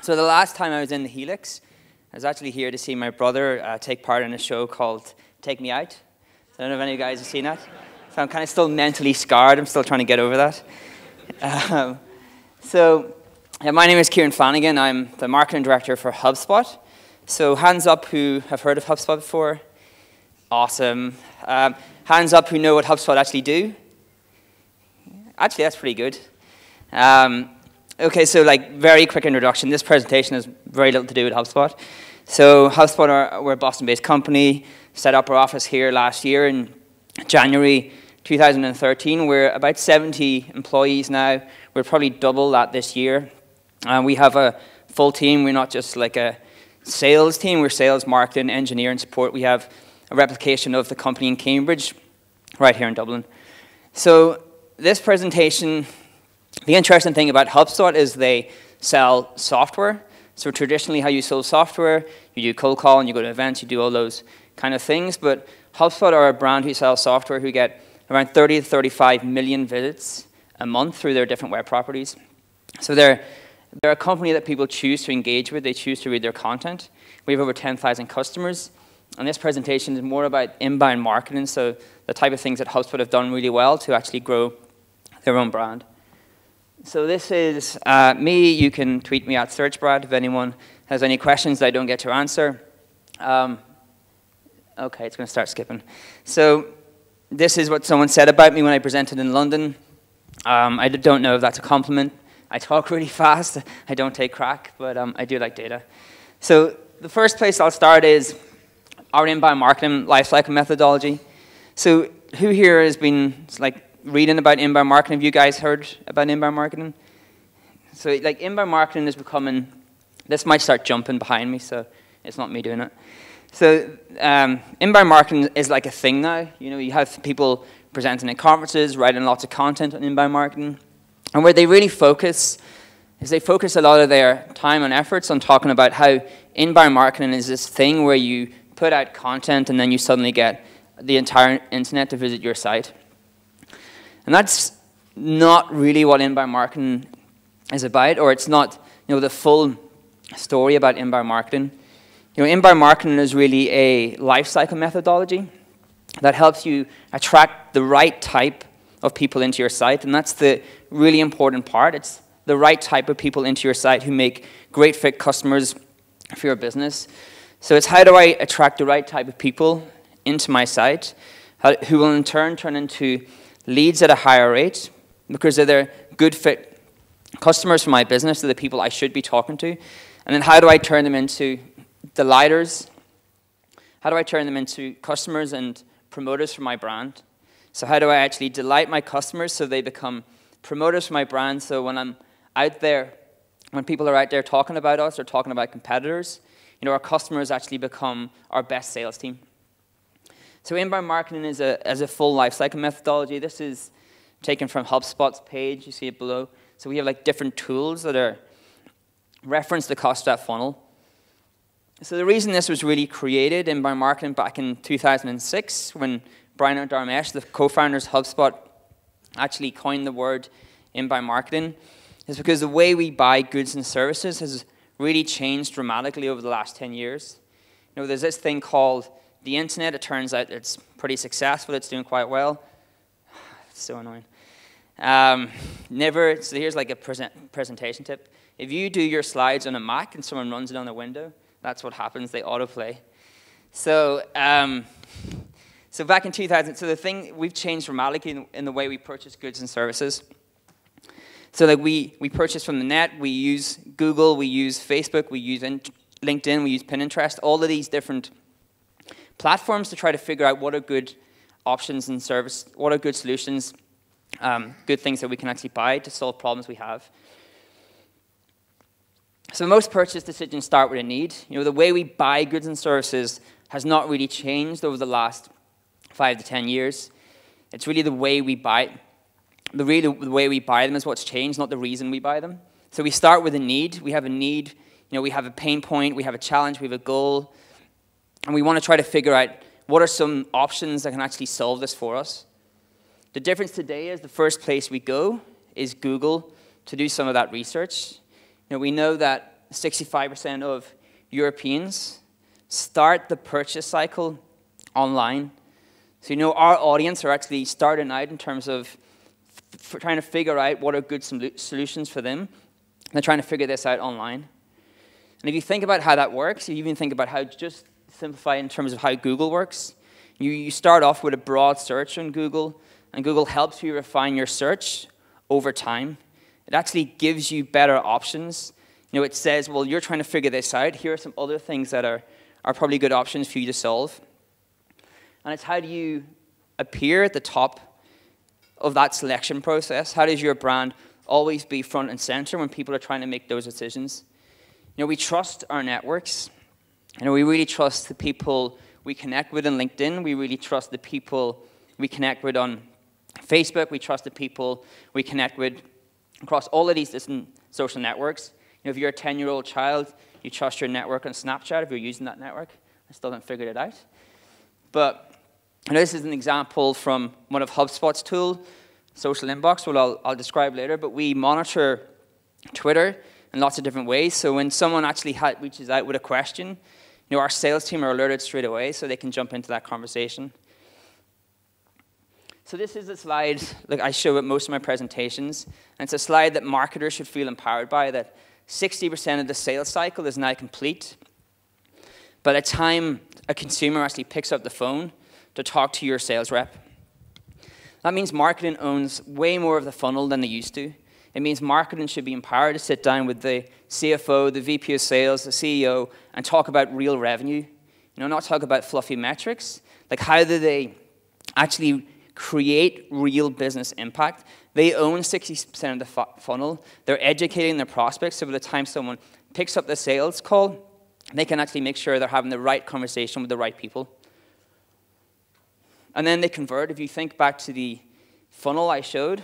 So the last time I was in the Helix, I was actually here to see my brother take part in a show called Take Me Out. I don't know if any of you guys have seen that. So I'm kind of still mentally scarred. I'm still trying to get over that. My name is Kieran Flanagan. I'm the marketing director for HubSpot. So hands up who have heard of HubSpot before. Awesome. Hands up who know what HubSpot actually do. Actually, that's pretty good. Okay, so like very quick introduction. This presentation has very little to do with HubSpot. So HubSpot, we're a Boston-based company, set up our office here last year in January 2013. We're about 70 employees now. We'll probably double that this year. We have a full team. We're not just like a sales team. We're sales, marketing, engineering, support. We have a replication of the company in Cambridge, right here in Dublin. So this presentation, the interesting thing about HubSpot is they sell software. So traditionally how you sell software, you do cold call and you go to events, you do all those kind of things. But HubSpot are a brand who sells software who get around 30 to 35 million visits a month through their different web properties. So they're a company that people choose to engage with. They choose to read their content. We have over 10,000 customers. And this presentation is more about inbound marketing, so the type of things that HubSpot have done really well to actually grow their own brand. So this is me. You can tweet me at SearchBrad if anyone has any questions that I don't get to answer. Okay, it's going to start skipping. So this is what someone said about me when I presented in London. I don't know if that's a compliment. I talk really fast. I don't take crack, but I do like data. So the first place I'll start is our inbound marketing lifecycle methodology. So who here has been like reading about inbound marketing? Have you guys heard about inbound marketing? So like inbound marketing is becoming, this might start jumping behind me, so it's not me doing it. So inbound marketing is like a thing now. You know, you have people presenting at conferences, writing lots of content on inbound marketing. And where they really focus is they focus a lot of their time and efforts on talking about how inbound marketing is this thing where you put out content and then you suddenly get the entire internet to visit your site. And that's not really what inbound marketing is about, or it's not, you know, the full story about inbound marketing. You know, inbound marketing is really a life cycle methodology that helps you attract the right type of people into your site, and that's the really important part. It's the right type of people into your site who make great fit customers for your business. So it's how do I attract the right type of people into my site, who will in turn turn into leads at a higher rate because they're good fit customers for my business, they're the people I should be talking to. And then how do I turn them into delighters? How do I turn them into customers and promoters for my brand? So how do I actually delight my customers so they become promoters for my brand? So when I'm out there, when people are out there talking about us or talking about competitors, you know, our customers actually become our best sales team. So inbound marketing is a full life cycle methodology. This is taken from HubSpot's page. You see it below. So we have like different tools that are reference the cost of that funnel. So the reason this was really created, inbound marketing, back in 2006, when Brian and Dharmesh, the co-founders of HubSpot, actually coined the word inbound marketing, is because the way we buy goods and services has really changed dramatically over the last 10 years. You know, there's this thing called the internet. It turns out it's pretty successful. It's doing quite well. It's so annoying. So here's like a presentation tip. If you do your slides on a Mac and someone runs it on a window, that's what happens. They autoplay. So, so back in 2000, so the thing, we've changed dramatically in the way we purchase goods and services. So like we purchase from the net, we use Google, we use Facebook, we use LinkedIn, we use Pinterest, all of these different platforms to try to figure out what are good options and service, what are good solutions, good things that we can actually buy to solve problems we have. So most purchase decisions start with a need. You know, the way we buy goods and services has not really changed over the last 5 to 10 years. It's really the way we buy. The way we buy them is what's changed, not the reason we buy them. So we start with a need. We have a need. You know, we have a pain point. We have a challenge. We have a goal. And we want to try to figure out what are some options that can actually solve this for us. The difference today is the first place we go is Google to do some of that research. You know, we know that that 65% of Europeans start the purchase cycle online. So our audience are actually starting out in terms of trying to figure out what are good solutions for them. They're trying to figure this out online. And if you think about how that works, you even think about how, just simplify in terms of how Google works. You start off with a broad search on Google, and Google helps you refine your search over time. It actually gives you better options. It says, well, you're trying to figure this out. Here are some other things that are probably good options for you to solve. And it's how do you appear at the top of that selection process? How does your brand always be front and center when people are trying to make those decisions? We trust our networks. We really trust the people we connect with on LinkedIn. We really trust the people we connect with on Facebook. We trust the people we connect with across all of these different social networks. If you're a 10-year-old child, you trust your network on Snapchat if you're using that network. I still haven't figured it out. But this is an example from one of HubSpot's tools, Social Inbox, what I'll describe later. But we monitor Twitter in lots of different ways. So when someone actually reaches out with a question, our sales team are alerted straight away so they can jump into that conversation. So this is a slide that I show at most of my presentations. And it's a slide that marketers should feel empowered by, that 60% of the sales cycle is now complete. By the time a consumer actually picks up the phone to talk to your sales rep, that means marketing owns way more of the funnel than they used to. It means marketing should be empowered to sit down with the CFO, the VP of sales, the CEO, and talk about real revenue. Not talk about fluffy metrics. Like, how do they actually create real business impact? They own 60% of the funnel. They're educating their prospects, so by the time someone picks up the sales call, they can actually make sure they're having the right conversation with the right people. And then they convert. If you think back to the funnel I showed,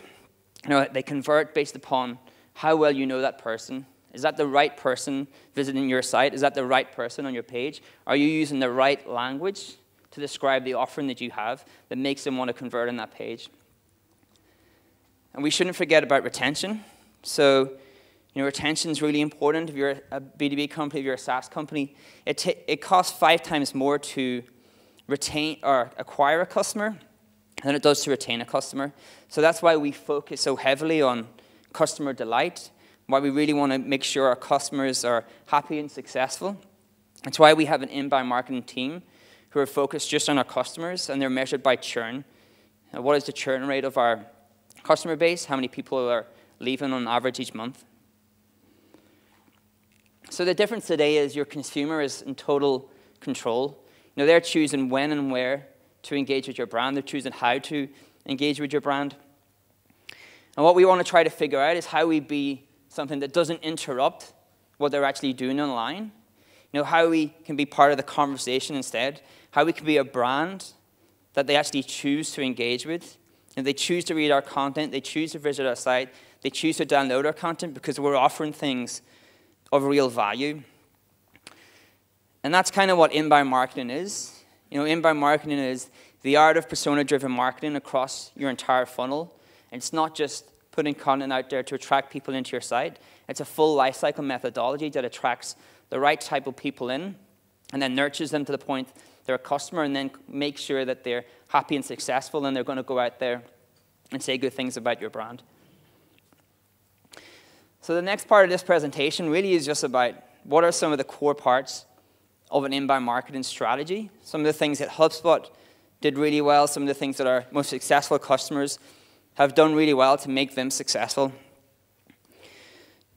they convert based upon how well you know that person. Is that the right person visiting your site? Is that the right person on your page? Are you using the right language to describe the offering that you have that makes them want to convert on that page? And we shouldn't forget about retention. So, retention is really important. If you're a B2B company, if you're a SaaS company, it costs 5 times more to retain or acquire a customer than it does to retain a customer. So that's why we focus so heavily on customer delight, why we really want to make sure our customers are happy and successful. That's why we have an inbound marketing team who are focused just on our customers, and they're measured by churn. What is the churn rate of our customer base? How many people are leaving on average each month? So the difference today is your consumer is in total control. They're choosing when and where to engage with your brand. They're choosing how to engage with your brand. And what we want to try to figure out is how we be something that doesn't interrupt what they're actually doing online. How we can be part of the conversation instead. How we can be a brand that they actually choose to engage with. And they choose to read our content. They choose to visit our site. They choose to download our content because we're offering things of real value. And that's kind of what inbound marketing is. Inbound marketing is the art of persona-driven marketing across your entire funnel. And it's not just putting content out there to attract people into your site. It's a full lifecycle methodology that attracts the right type of people in and then nurtures them to the point they're a customer and then makes sure that they're happy and successful and they're going to go out there and say good things about your brand. So the next part of this presentation really is just about what are some of the core parts of an inbound marketing strategy, some of the things that HubSpot did really well, some of the things that our most successful customers have done really well to make them successful.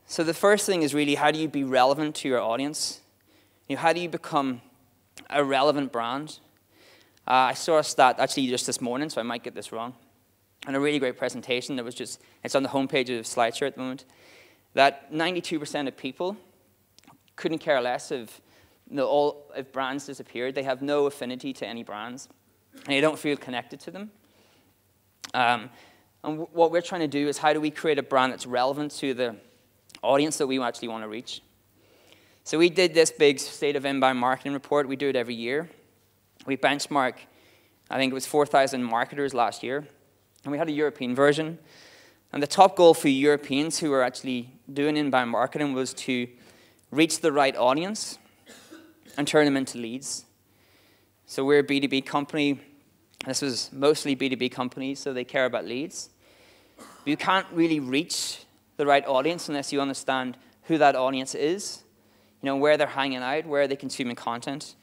So the first thing is really, how do you be relevant to your audience? How do you become a relevant brand? I saw a stat actually just this morning, so I might get this wrong, and a really great presentation that was just, it's on the homepage of SlideShare at the moment, that 92% of people couldn't care less if brands disappeared. They have no affinity to any brands, and they don't feel connected to them. And what we're trying to do is, how do we create a brand that's relevant to the audience that we actually want to reach? So we did this big State of Inbound Marketing report. We do it every year. We benchmark, I think it was 4,000 marketers last year, and we had a European version. And the top goal for Europeans who were actually doing inbound marketing was to reach the right audience, and turn them into leads. So we're a B2B company. This was mostly B2B companies, so they care about leads. But you can't really reach the right audience unless you understand who that audience is, where they're hanging out, where they're consuming content.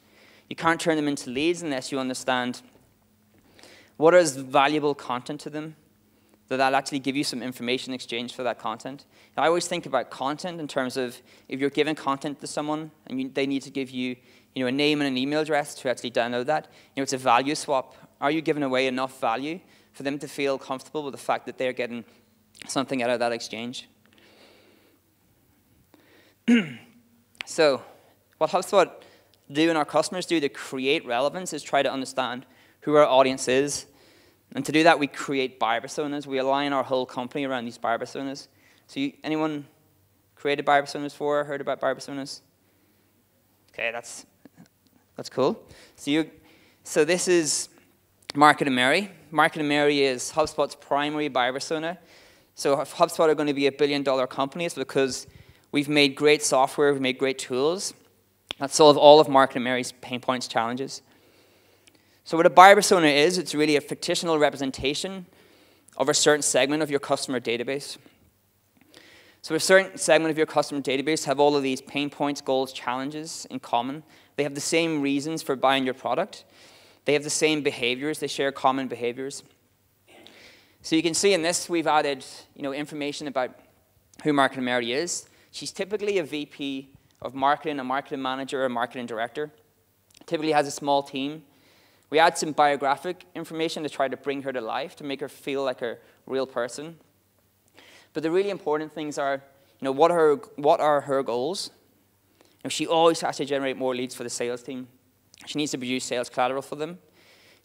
You can't turn them into leads unless you understand what is valuable content to them, that'll actually give you some information in exchange for that content. Now, I always think about content in terms of if you're giving content to someone and they need to give you, a name and an email address to actually download that, it's a value swap. Are you giving away enough value for them to feel comfortable with the fact that they're getting something out of that exchange? So what HubSpot do and our customers do to create relevance is try to understand who our audience is. And to do that, we create buyer personas. We align our whole company around these buyer personas. So anyone created buyer personas before, heard about buyer personas? Okay, that's cool. So this is Market and Mary. Market and Mary is HubSpot's primary buyer persona. So if HubSpot are going to be $1 billion company, it's because we've made great software, we've made great tools that solve all of Market and Mary's pain points, challenges. So what a buyer persona is, it's really a fictional representation of a certain segment of your customer database. So a certain segment of your customer database have all of these pain points, goals, challenges in common. They have the same reasons for buying your product. They have the same behaviors. They share common behaviors. So you can see in this, we've added information about who Market and Mary is. She's typically a VP of marketing, a marketing manager, or a marketing director. Typically has a small team. We add some biographic information to try to bring her to life, to make her feel like a real person. But the really important things are, what are her goals? She always has to generate more leads for the sales team. She needs to produce sales collateral for them.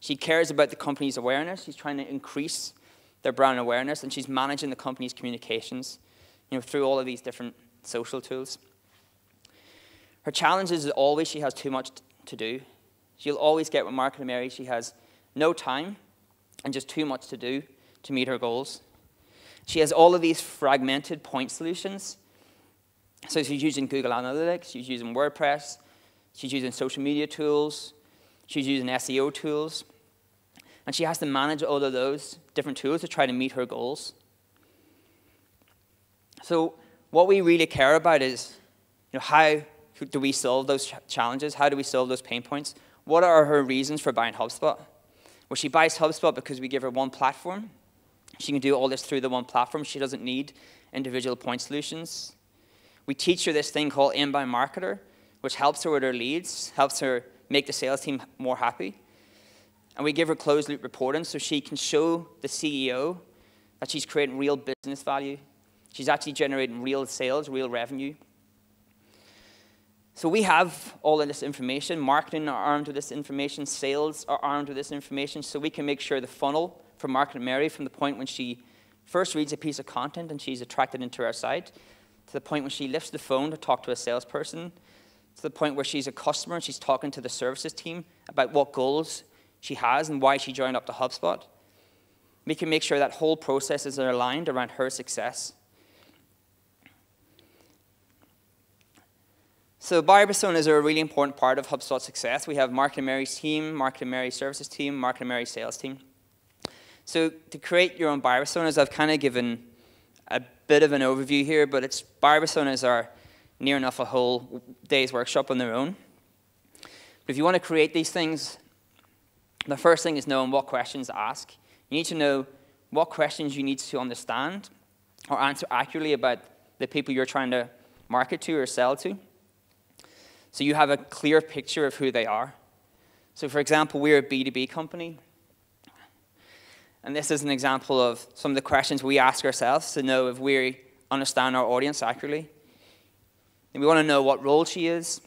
She cares about the company's awareness. She's trying to increase their brand awareness, and she's managing the company's communications, through all of these different social tools. Her challenge is always she has too much to do. She'll always get with Market and Mary. She has no time and just too much to do to meet her goals. She has all of these fragmented point solutions. So she's using Google Analytics, she's using WordPress, she's using social media tools, she's using SEO tools, and she has to manage all of those different tools to try to meet her goals. So what we really care about is, how do we solve those challenges? How do we solve those pain points? What are her reasons for buying HubSpot? Well, she buys HubSpot because we give her one platform. She can do all this through the one platform. She doesn't need individual point solutions. We teach her this thing called Inbound Marketer, which helps her with her leads, helps her make the sales team more happy. And we give her closed-loop reporting so she can show the CEO that she's creating real business value. She's actually generating real sales, real revenue. So we have all of this information. Marketing are armed with this information. Sales are armed with this information. So we can make sure the funnel for Market and Mary, from the point when she first reads a piece of content and she's attracted into our site, to the point when she lifts the phone to talk to a salesperson, to the point where she's a customer and she's talking to the services team about what goals she has and why she joined up to HubSpot. We can make sure that whole processes are aligned around her success. So buyer personas are a really important part of HubSpot's success. We have Market and Mary's team, Market and Mary's services team, Market and Mary's sales team. So to create your own buyer personas, I've kind of given a bit of an overview here, but buyer personas are near enough a whole day's workshop on their own. But if you want to create these things, the first thing is knowing what questions to ask. You need to know what questions you need to understand or answer accurately about the people you're trying to market to or sell to, so you have a clear picture of who they are. So for example, we're a B2B company. And this is an example of some of the questions we ask ourselves to know if we understand our audience accurately. And we want to know what role she has.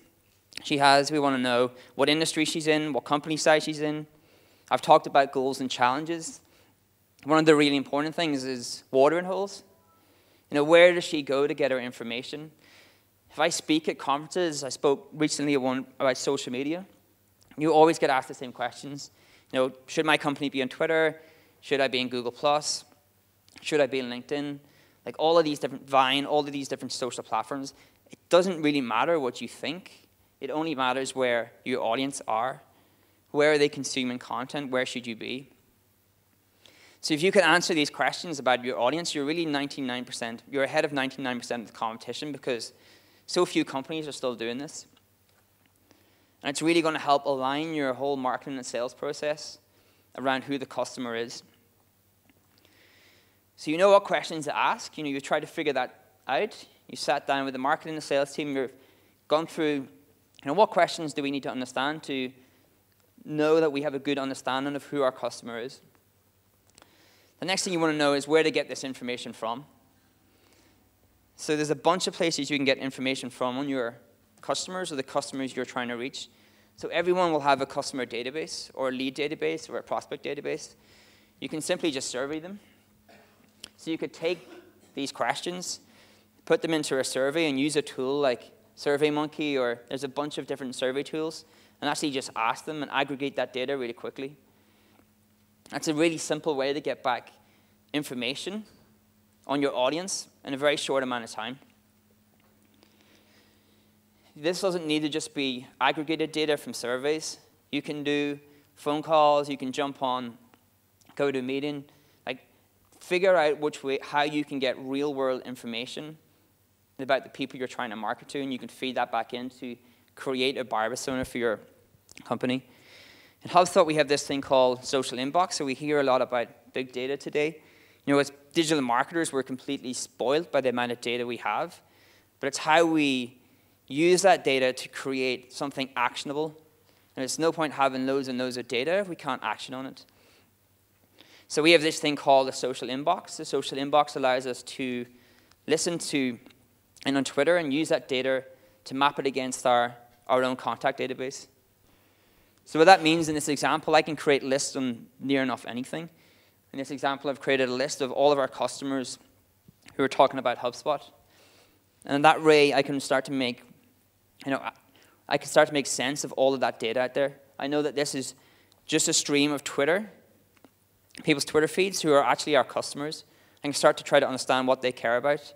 We want to know what industry she's in, what company size she's in. I've talked about goals and challenges. One of the really important things is watering holes. Where does she go to get her information? If I speak at conferences, I spoke recently at one about social media, you always get asked the same questions. Should my company be on Twitter? Should I be in Google+? Should I be in LinkedIn? Like all of these different Vine, all of these different social platforms. it doesn't really matter what you think. It only matters where your audience are. Where are they consuming content? Where should you be? So if you can answer these questions about your audience, you're really 99%, you're ahead of 99% of the competition because so few companies are still doing this. And it's really going to help align your whole marketing and sales process around who the customer is. So you know what questions to ask. You try to figure that out. You sat down with the marketing and sales team. You've gone through, what questions do we need to understand to know that we have a good understanding of who our customer is. The next thing you want to know is where to get this information from. So there's a bunch of places you can get information from on your customers or the customers you're trying to reach. So everyone will have a customer database or a lead database or a prospect database. You can simply just survey them. So you could take these questions, put them into a survey and use a tool like SurveyMonkey, or there's a bunch of different survey tools, and actually just ask them and aggregate that data really quickly. That's a really simple way to get back information on your audience in a very short amount of time. This doesn't need to just be aggregated data from surveys. You can do phone calls, you can jump on, go to a meeting, figure out how you can get real-world information about the people you're trying to market to, and you can feed that back in to create a buyer persona for your company. In HubSpot, we have this thing called social inbox, so we hear a lot about big data today. As digital marketers, we're completely spoiled by the amount of data we have, but it's how we use that data to create something actionable. And it's no point having loads and loads of data if we can't action on it. So we have this thing called a social inbox. The social inbox allows us to listen to, and on Twitter, and use that data to map it against our own contact database. So what that means in this example, I can create lists on near enough anything. In this example, I've created a list of all of our customers who are talking about HubSpot. And that way, I can start to make, sense of all of that data out there. I know that this is just a stream of Twitter, people's Twitter feeds who are actually our customers. I can start to try to understand what they care about.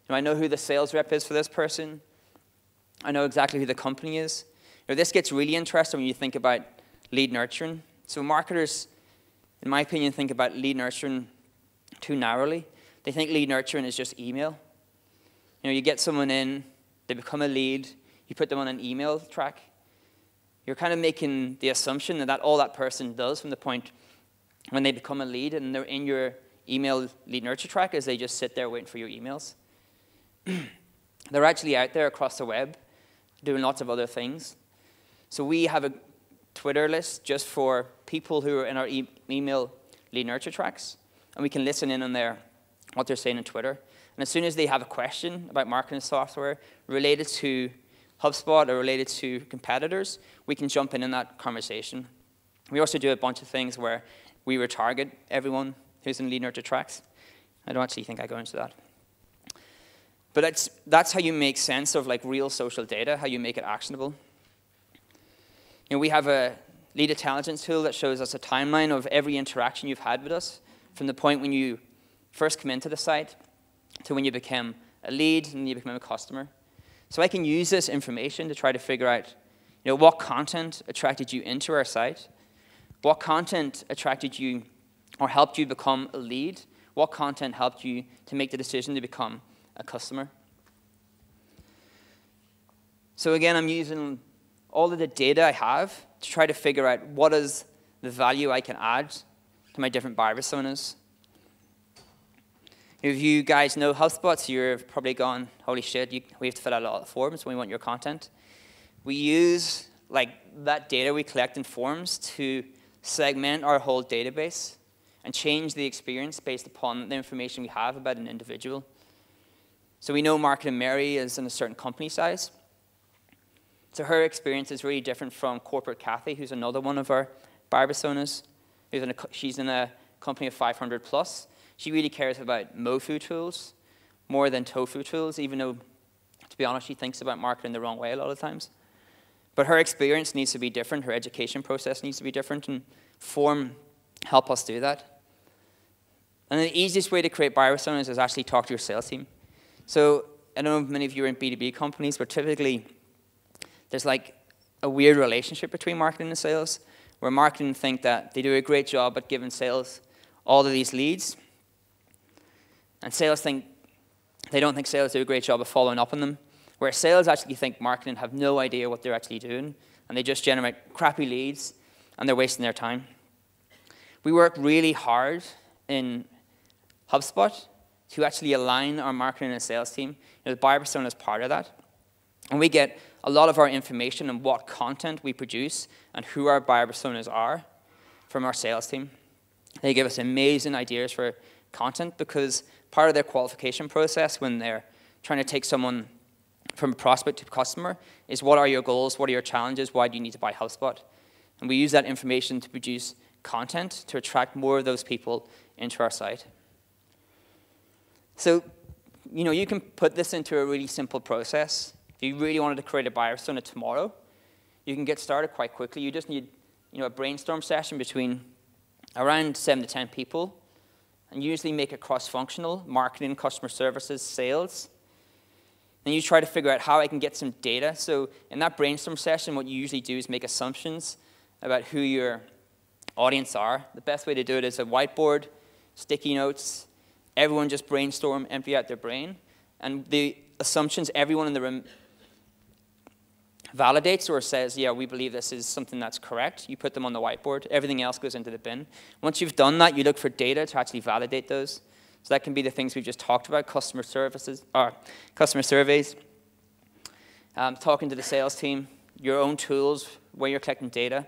I know who the sales rep is for this person. I know exactly who the company is. This gets really interesting when you think about lead nurturing. So marketers, in my opinion, think about lead nurturing too narrowly. They think lead nurturing is just email. You get someone in, they become a lead, you put them on an email track. You're kind of making the assumption that all that person does from the point when they become a lead and they're in your email lead nurture track is they just sit there waiting for your emails. They're actually out there across the web doing lots of other things. So we have a Twitter list just for people who are in our email lead nurture tracks, and we can listen in on what they're saying on Twitter. And as soon as they have a question about marketing software related to HubSpot or related to competitors, we can jump in that conversation. We also do a bunch of things where we retarget everyone who's in lead nurture tracks. I don't actually think I go into that. But that's how you make sense of real social data, how you make it actionable. We have a lead intelligence tool that shows us a timeline of every interaction you've had with us, from the point when you first come into the site to when you become a lead and you become a customer. So I can use this information to try to figure out what content attracted you into our site, what content attracted you or helped you become a lead, what content helped you to make the decision to become a customer. So again, I'm using all of the data I have to try to figure out what is the value I can add to my different buyer personas. If you guys know HubSpot, so you've probably gone, holy shit, we have to fill out a lot of forms when we want your content. We use that data we collect in forms to segment our whole database and change the experience based upon the information we have about an individual. So we know Marketing Mary is in a certain company size. So her experience is really different from Corporate Kathy, who's another one of our buyer personas. She's in a company of 500 plus. She really cares about MoFu tools more than tofu tools, even though, to be honest, she thinks about marketing the wrong way a lot of times. But her experience needs to be different. Her education process needs to be different, and form help us do that. And the easiest way to create buyer personas is actually talk to your sales team. So I don't know if many of you are in B2B companies, but typically there's like a weird relationship between marketing and sales, where marketing think that they do a great job at giving sales all of these leads, and sales they don't think sales do a great job of following up on them, where sales actually think marketing have no idea what they're actually doing, and they just generate crappy leads, and they're wasting their time. We work really hard in HubSpot to actually align our marketing and sales team. The buyer persona is part of that. And we get a lot of our information on what content we produce and who our buyer personas are from our sales team. They give us amazing ideas for content because part of their qualification process when they're trying to take someone from a prospect to customer is what are your goals, what are your challenges, why do you need to buy HubSpot? And we use that information to produce content to attract more of those people into our site. So, you can put this into a really simple process. If you really wanted to create a buyer persona tomorrow, you can get started quite quickly. You just need, a brainstorm session between around 7 to 10 people, and usually make it cross-functional, marketing, customer services, sales. Then you try to figure out how I can get some data. So in that brainstorm session, what you usually do is make assumptions about who your audience are. The best way to do it is a whiteboard, sticky notes, everyone just brainstorm, empty out their brain, and the assumptions everyone in the room validates or says, yeah, we believe this is something that's correct. You put them on the whiteboard. Everything else goes into the bin. Once you've done that, you look for data to actually validate those. So that can be the things we've just talked about, customer services, or customer surveys, talking to the sales team, your own tools, where you're collecting data.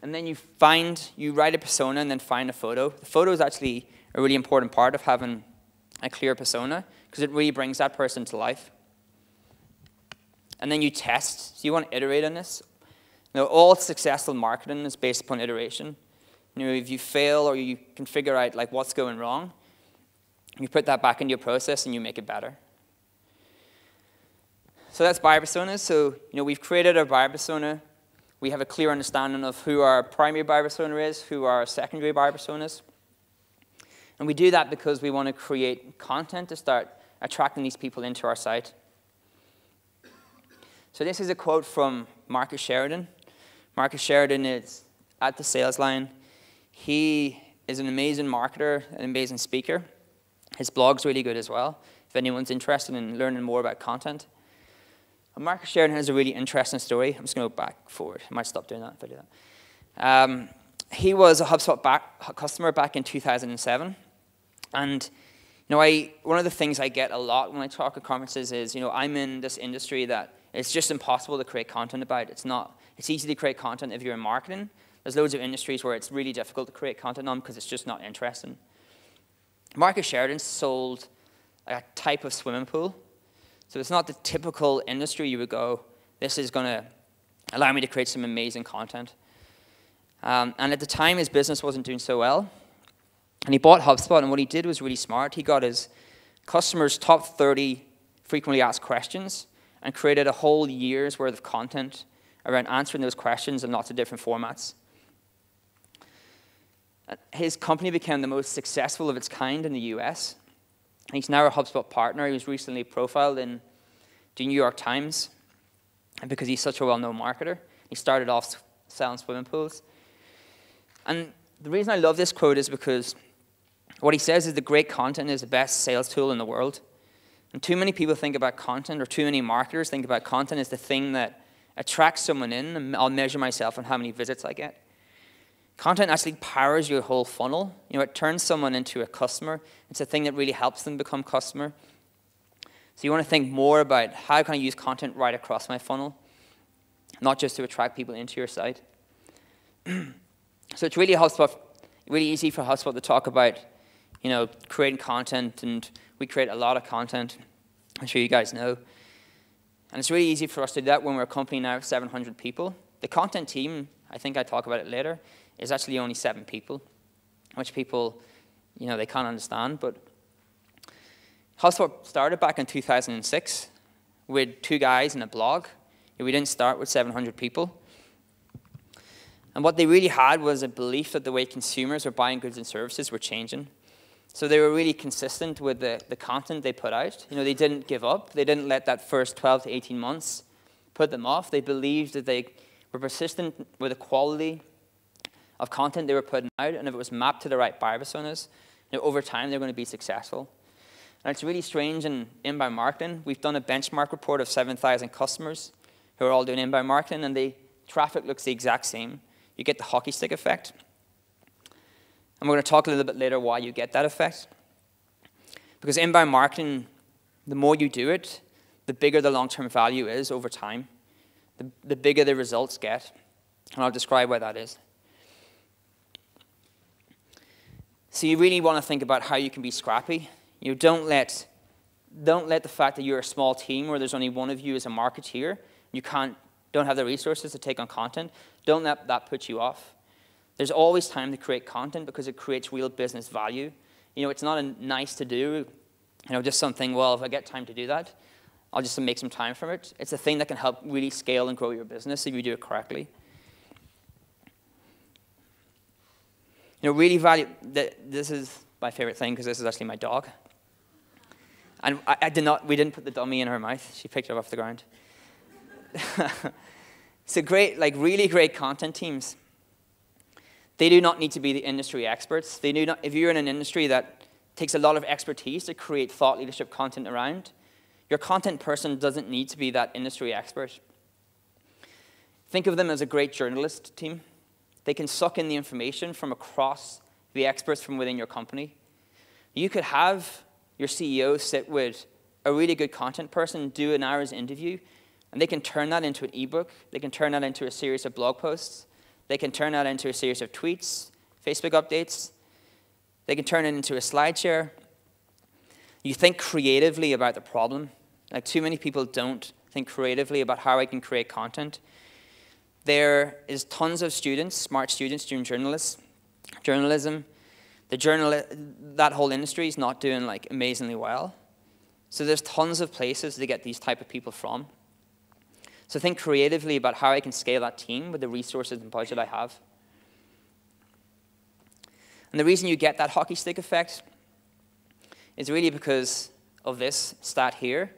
And then you write a persona and then find a photo. The photo is actually a really important part of having a clear persona because it really brings that person to life. And then you test. So you want to iterate on this. Now, all successful marketing is based upon iteration. If you fail or you can figure out like what's going wrong, you put that back into your process and you make it better. So that's buyer personas. So we've created our buyer persona. We have a clear understanding of who our primary buyer persona is, who our secondary buyer personas. And we do that because we want to create content to start attracting these people into our site. So this is a quote from Marcus Sheridan. Marcus Sheridan is at the sales line. He is an amazing marketer, an amazing speaker. His blog's really good as well, if anyone's interested in learning more about content. And Marcus Sheridan has a really interesting story. I'm just going to go back forward. I might stop doing that if I do that. He was a HubSpot customer back in 2007. And one of the things I get a lot when I talk at conferences is, I'm in this industry that it's just impossible to create content about. It's easy to create content if you're in marketing. There's loads of industries where it's really difficult to create content on because it's just not interesting. Marcus Sheridan sold a type of swimming pool. So it's not the typical industry you would go, this is going to allow me to create some amazing content. And at the time, his business wasn't doing so well. And he bought HubSpot, and what he did was really smart. He got his customers' top 30 frequently asked questions and created a whole year's worth of content around answering those questions in lots of different formats. His company became the most successful of its kind in the US. He's now a HubSpot partner. He was recently profiled in the New York Times because he's such a well-known marketer. He started off selling swimming pools. And the reason I love this quote is because what he says is that great content is the best sales tool in the world. And too many people think about content, or too many marketers think about content as the thing that attracts someone in, and I'll measure myself on how many visits I get. Content actually powers your whole funnel. It turns someone into a customer. It's a thing that really helps them become customer. So you want to think more about how can I use content right across my funnel, not just to attract people into your site. So it's really easy for HubSpot to talk about, creating content, and we create a lot of content. I'm sure you guys know. And it's really easy for us to do that when we're a company now of 700 people. The content team, I think I talk about it later, is actually only 7 people, which people, they can't understand. But HubSpot started back in 2006 with 2 guys and a blog. We didn't start with 700 people. And what they really had was a belief that the way consumers are buying goods and services were changing. So they were really consistent with the content they put out. They didn't give up. They didn't let that first 12 to 18 months put them off. They believed that they were persistent with the quality of content they were putting out, and if it was mapped to the right buyer personas, over time they're going to be successful. And it's really strange in inbound marketing. We've done a benchmark report of 7,000 customers who are all doing inbound marketing, and the traffic looks the exact same. You get the hockey stick effect. And we're going to talk a little bit later why you get that effect. Because inbound marketing, the more you do it, the bigger the long-term value is over time. The bigger the results get. And I'll describe why that is. So you really want to think about how you can be scrappy. Don't let the fact that you're a small team where there's only one of you as a marketeer, don't have the resources to take on content, don't let that put you off. There's always time to create content because it creates real business value. It's not a nice to do, just something, well, if I get time to do that, I'll just make some time from it. It's a thing that can help really scale and grow your business if you do it correctly. Really value, this is my favorite thing because this is actually my dog. And we didn't put the dummy in her mouth. She picked it up off the ground. So great, really great content teams. They do not need to be the industry experts. If you're in an industry that takes a lot of expertise to create thought leadership content around, your content person doesn't need to be that industry expert. Think of them as a great journalist team. They can suck in the information from across the experts from within your company. You could have your CEO sit with a really good content person, do an hour's interview, and they can turn that into an ebook. They can turn that into a series of blog posts. They can turn that into a series of tweets, Facebook updates. They can turn it into a slideshare. You think creatively about the problem. Too many people don't think creatively about how I can create content. There is tons of students, smart students doing journalism. That whole industry is not doing amazingly well. So there's tons of places to get these type of people from. So think creatively about how I can scale that team with the resources and budget I have. And the reason you get that hockey stick effect is really because of this stat here.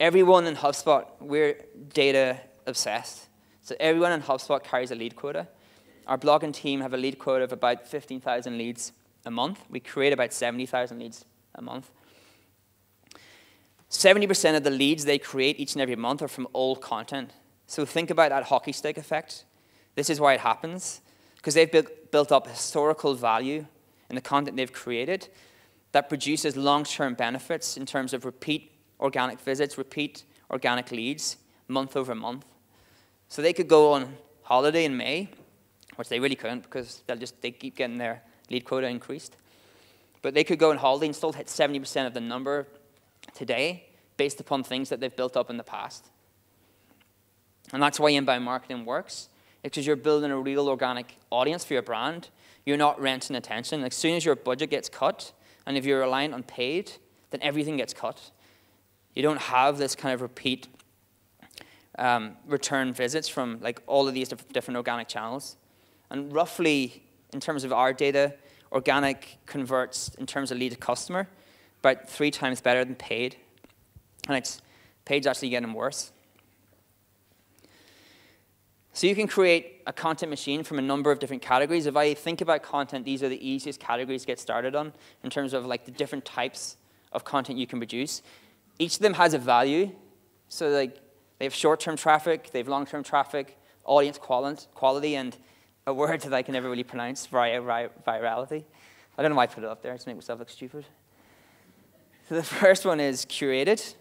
Everyone in HubSpot, we're data obsessed. So everyone in HubSpot carries a lead quota. Our blogging team have a lead quota of about 15,000 leads a month. We create about 70,000 leads a month. 70% of the leads they create each and every month are from old content. So think about that hockey stick effect. This is why it happens. Because they've built up historical value in the content they've created that produces long-term benefits in terms of repeat organic visits, repeat organic leads, month over month. So they could go on holiday in May, which they really couldn't because they keep getting their lead quota increased. But they could go on holiday and still hit 70% of the number today based upon things that they've built up in the past. And that's why inbound marketing works. It's because you're building a real organic audience for your brand. You're not renting attention. As soon as your budget gets cut, and if you're reliant on paid, then everything gets cut. You don't have this kind of repeat return visits from all of these different organic channels. And roughly, in terms of our data, organic converts in terms of lead to customer about 3 times better than paid. And paid's actually getting worse. So you can create a content machine from a number of different categories. If I think about content, these are the easiest categories to get started on in terms of the different types of content you can produce. Each of them has a value. So they have short-term traffic, they have long-term traffic, audience quality, and a word that I can never really pronounce, virality. I don't know why I put it up there, just to make myself look stupid. So the first one is curated.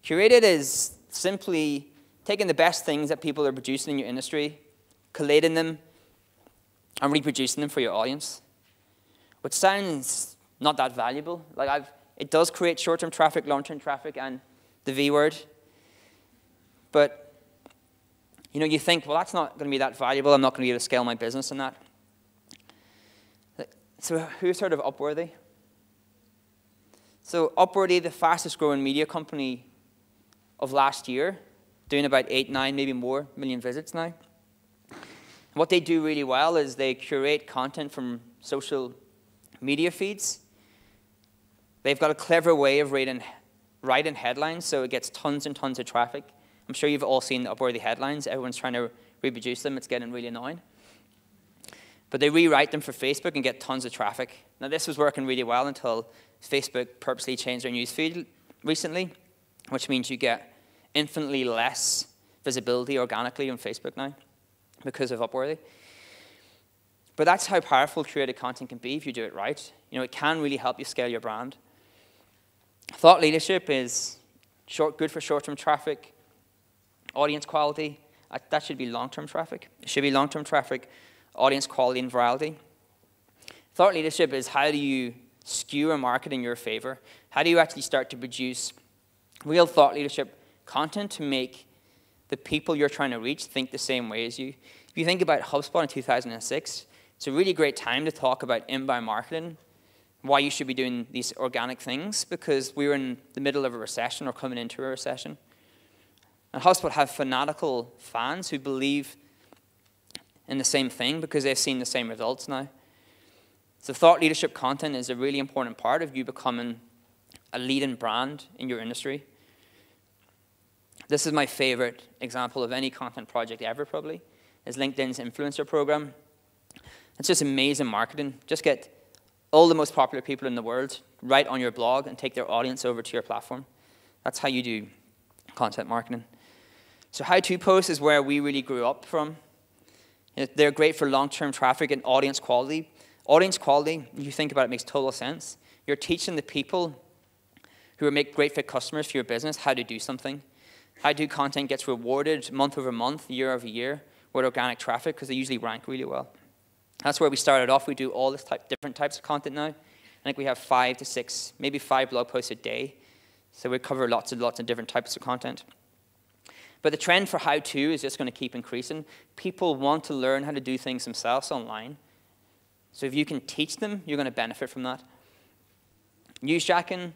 Curated is simply taking the best things that people are producing in your industry, collating them, and reproducing them for your audience. Which sounds not that valuable. It does create short-term traffic, long-term traffic, and the V word. But you think, well, that's not going to be that valuable. I'm not going to be able to scale my business in that. So who's heard of Upworthy? So Upworthy, the fastest growing media company of last year, doing about 8, 9, maybe more million visits now. What they do really well is they curate content from social media feeds They've got a clever way of writing headlines, so it gets tons and tons of traffic. I'm sure you've all seen the Upworthy headlines. Everyone's trying to reproduce them. It's getting really annoying. But they rewrite them for Facebook and get tons of traffic. Now, this was working really well until Facebook purposely changed their newsfeed recently, which means you get infinitely less visibility organically on Facebook now because of Upworthy. But that's how powerful curated content can be if you do it right. It can really help you scale your brand. Thought leadership is good for short-term traffic. Audience quality, that should be long-term traffic. It should be long-term traffic, audience quality, and virality. Thought leadership is how do you skew a market in your favor? How do you actually start to produce real thought leadership content to make the people you're trying to reach think the same way as you? If you think about HubSpot in 2006, it's a really great time to talk about inbound marketing, why you should be doing these organic things, because we were in the middle of a recession or coming into a recession. And HubSpot have fanatical fans who believe in the same thing because they've seen the same results now. So thought leadership content is a really important part of you becoming a leading brand in your industry. This is my favorite example of any content project ever, probably, is LinkedIn's influencer program. It's just amazing marketing. Just get all the most popular people in the world right on your blog and take their audience over to your platform. That's how you do content marketing. So how-to posts is where we really grew up from. They're great for long-term traffic and audience quality. Audience quality, if you think about it, makes total sense. You're teaching the people who make great fit customers for your business how to do something. How-to content gets rewarded month over month, year over year with organic traffic because they usually rank really well. That's where we started off. We do all this different types of content now. I think we have 5 to 6, maybe 5 blog posts a day. So we cover lots and lots of different types of content. But the trend for how-to is just going to keep increasing. People want to learn how to do things themselves online. So if you can teach them, you're going to benefit from that. Newsjacking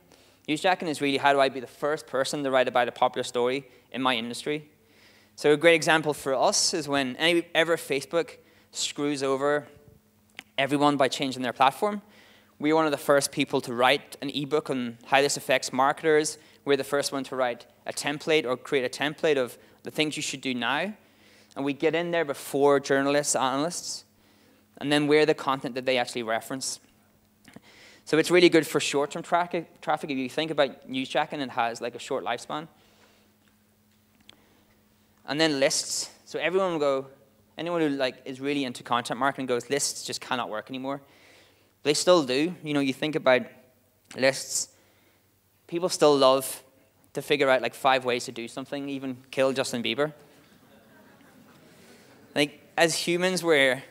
is really how do I be the first person to write about a popular story in my industry. So a great example for us is whenever Facebook screws over everyone by changing their platform. We're one of the first people to write an ebook on how this affects marketers. We're the first one to write a template or create a template of the things you should do now. And we get in there before journalists, analysts, and then we're the content that they actually reference. So it's really good for short-term traffic. If you think about newsjacking, it has like a short lifespan. And then lists. So everyone will go, anyone who is really into content marketing goes, lists just cannot work anymore. They still do. You think about lists. People still love to figure out 5 ways to do something, even kill Justin Bieber. As humans, we're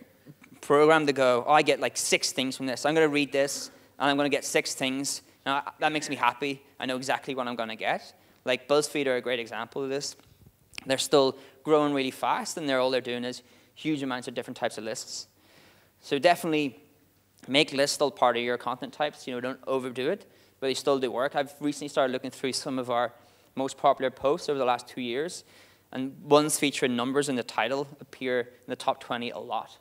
programmed to go, I get 6 things from this. I'm going to read this, and I'm going to get 6 things. Now, that makes me happy. I know exactly what I'm going to get. BuzzFeed are a great example of this. They're still growing really fast, and all they're doing is huge amounts of different types of lists. So definitely make lists still part of your content types. Don't overdo it, but they still do work. I've recently started looking through some of our most popular posts over the last 2 years, and ones featuring numbers in the title appear in the top 20 a lot.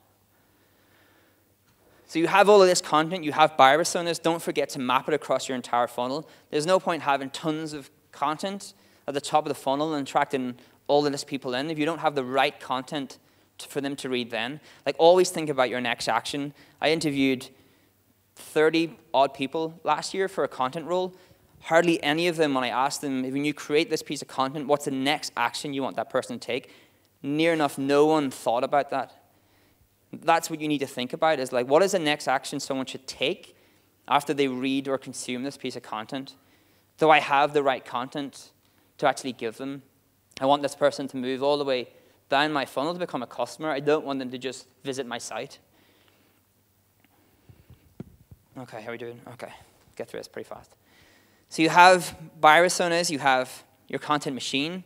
So you have all of this content, you have buyer personas. Don't forget to map it across your entire funnel. There's no point having tons of content at the top of the funnel and attracting all of these people in if you don't have the right content for them to read then. Always think about your next action. I interviewed 30-odd people last year for a content role. Hardly any of them, when I asked them, when you create this piece of content, what's the next action you want that person to take? Near enough, no one thought about that. That's what you need to think about is what is the next action someone should take after they read or consume this piece of content? Do I have the right content to actually give them? I want this person to move all the way down my funnel to become a customer. I don't want them to just visit my site. Okay, how are we doing? Okay, get through this pretty fast. So you have buyer personas, you have your content machine.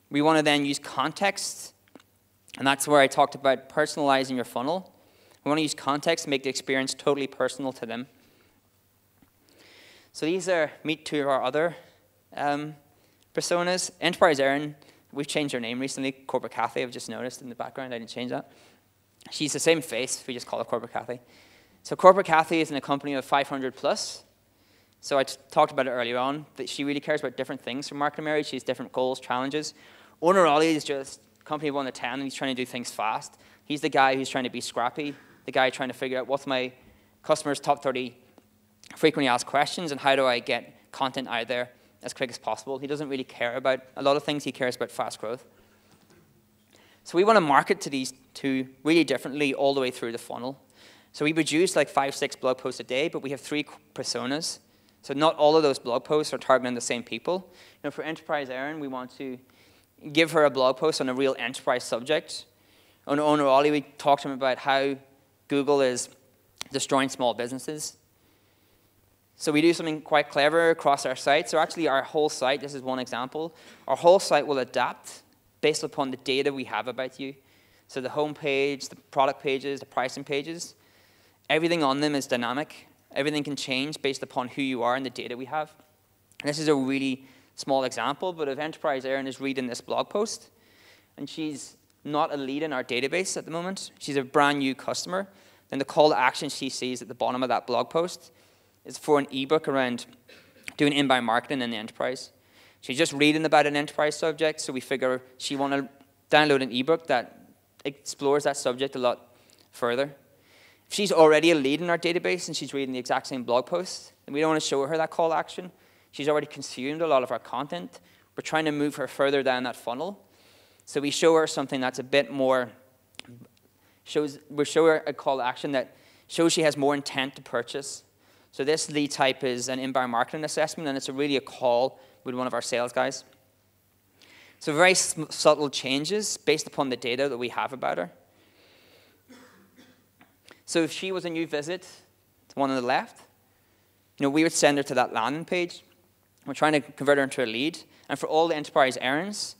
We want to then use context, and that's where I talked about personalizing your funnel. We want to use context to make the experience totally personal to them. So these meet 2 of our other personas. Enterprise Erin, we've changed her name recently. Corporate Kathy, I've just noticed in the background. I didn't change that. She's the same face. We just call her Corporate Kathy. So Corporate Kathy is in a company of 500 plus. So I talked about it earlier on, that she really cares about different things from Marketing Mary. She has different goals, challenges. Owner Ollie is just company of 1 to 10, and he's trying to do things fast. He's the guy who's trying to be scrappy, the guy trying to figure out what's my customers' top 30 frequently asked questions and how do I get content out there as quick as possible. He doesn't really care about a lot of things. He cares about fast growth. So we want to market to these two really differently all the way through the funnel. So we produce like 5, 6 blog posts a day, but we have 3 personas. So not all of those blog posts are targeting the same people. For Enterprise Erin, we want to give her a blog post on a real enterprise subject. On Owner Ollie, we talked to him about how Google is destroying small businesses. So we do something quite clever across our site. So actually our whole site, this is one example, our whole site will adapt based upon the data we have about you. So the home page, the product pages, the pricing pages, everything on them is dynamic. Everything can change based upon who you are and the data we have. And this is a really small example, but if Enterprise Erin is reading this blog post, and she's not a lead in our database at the moment, she's a brand new customer, then the call to action she sees at the bottom of that blog post is for an ebook around doing inbound marketing in the enterprise. She's just reading about an enterprise subject, so we figure she want to download an ebook that explores that subject a lot further. If she's already a lead in our database and she's reading the exact same blog post, then we don't want to show her that call to action. She's already consumed a lot of our content. We're trying to move her further down that funnel. So we show her something that's a bit more, we show her a call to action that shows she has more intent to purchase. So this lead type is an inbound marketing assessment, and it's really a call with one of our sales guys. So very subtle changes based upon the data that we have about her. So if she was a new visit, the one on the left, we would send her to that landing page. We're trying to convert her into a lead. And for all the enterprise errands,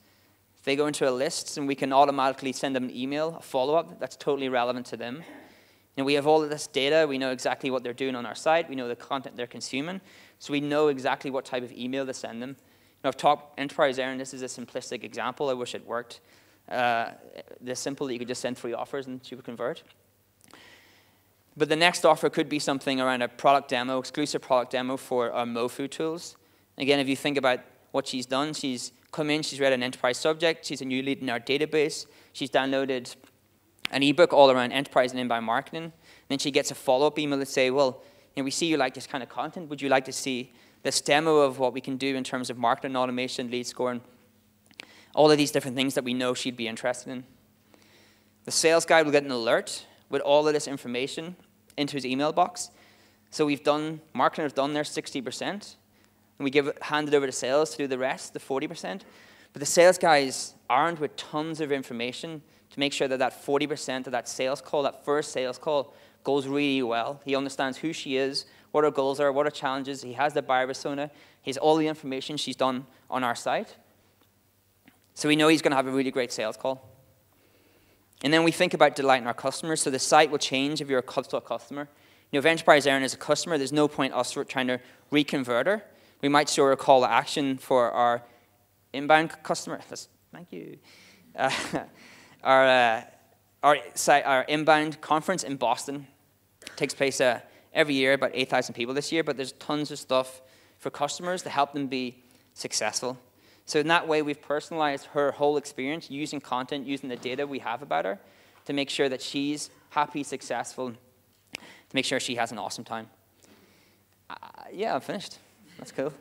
they go into a list, and we can automatically send them an email, a follow-up that's totally relevant to them. We have all of this data. We know exactly what they're doing on our site. We know the content they're consuming. So we know exactly what type of email to send them. I've talked enterprise errand. This is a simplistic example. I wish it worked this simple that you could just send 3 offers and she would convert. But the next offer could be something around a product demo, exclusive product demo for our MoFu tools. Again, if you think about what she's done, she's come in, she's read an enterprise subject, she's a new lead in our database, she's downloaded an ebook all around enterprise and inbound marketing. Then she gets a follow-up email that say, well, we see you like this kind of content. Would you like to see this demo of what we can do in terms of marketing automation, lead scoring, all of these different things that we know she'd be interested in. The sales guy will get an alert with all of this information into his email box. So marketing have done their 60%, and we hand it over to sales to do the rest, the 40%. But the sales guys armed with tons of information to make sure that that 40% of that sales call, that first sales call, goes really well. He understands who she is, what her goals are, what her challenges. He has the buyer persona. He has all the information she's done on our site. So we know he's going to have a really great sales call. And then we think about delighting our customers. So the site will change if you're a HubSpot customer. If Enterprise Erin is a customer, there's no point us trying to reconvert her. We might show her a call to action for our inbound customer. Thank you. Our inbound conference in Boston takes place every year, about 8,000 people this year, but there's tons of stuff for customers to help them be successful. So in that way, we've personalized her whole experience using content, using the data we have about her to make sure that she's happy, successful, to make sure she has an awesome time. Yeah, I'm finished. That's cool.